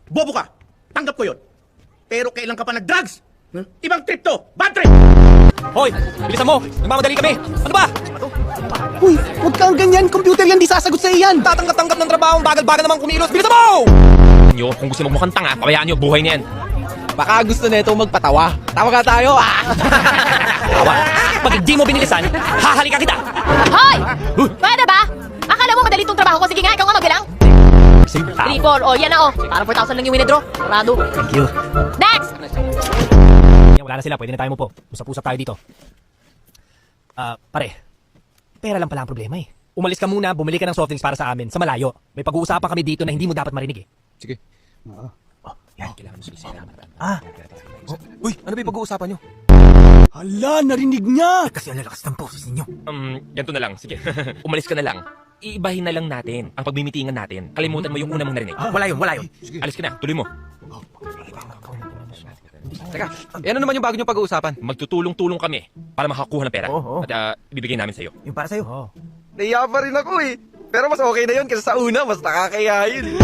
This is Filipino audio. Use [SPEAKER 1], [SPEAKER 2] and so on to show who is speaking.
[SPEAKER 1] Bobo ka. Tanggap ko yun. Pero kailan ka pa nag-drugs? Ibang trip to. Bad trip!
[SPEAKER 2] Hoy, bilisan mo! Nagmamadali kami! Ano ba?
[SPEAKER 3] Uy, huwag kang ganyan. Computer yan, di sasagot sa iyan.
[SPEAKER 2] Tatanggap-tanggap ng trabaho, bagal-bagal naman kumilos. Bilisan mo! Nyo, kung gusto mo mukhang tanga, pabayaan nyo, buhay na yan.
[SPEAKER 3] Baka gusto nito magpatawa. Tawa ka tayo,
[SPEAKER 2] Tawa. Pag di mo binilisan, hahalikan kita!
[SPEAKER 4] Hoy! Pwede ba? Akala mo madali itong trabaho ko? Sige nga, ikaw nga magalang. 3, 4, oh, yan na oh. Parang 4,000 lang yung winidraw. Rado.
[SPEAKER 2] Thank you.
[SPEAKER 4] Next!
[SPEAKER 2] Wala na sila, pwede na tayo mo po. Usap-usap tayo dito. Pare, pera lang pala ang problema eh. Umalis ka muna, bumili ka ng soft drinks para sa amin, sa malayo. May pag-uusapan kami dito na hindi mo dapat marinig eh.
[SPEAKER 3] Sige.
[SPEAKER 2] Yan, kailangan mo sulisin.
[SPEAKER 3] Uy, ano ba yung pag-uusapan nyo? Hala, narinig niya.
[SPEAKER 2] Kasi ang lalakas ng boses ninyo. Ganito na lang, sige. Umalis ka na lang. Iibahin na lang natin ang pagmimitingan natin. Kalimutan mo yung una mong narinig. Wala yun. Sige. Alis ka na, tuloy mo.
[SPEAKER 3] Teka, ano naman yung bago nyo pag-uusapan?
[SPEAKER 2] Magtutulong-tulong kami para makakuha ng pera. At ibibigay namin sa'yo.
[SPEAKER 3] Yung para sa'yo?
[SPEAKER 5] Naiya pa rin ako eh. Pero mas okay na yun kasi sa una, mas nakakaya yun.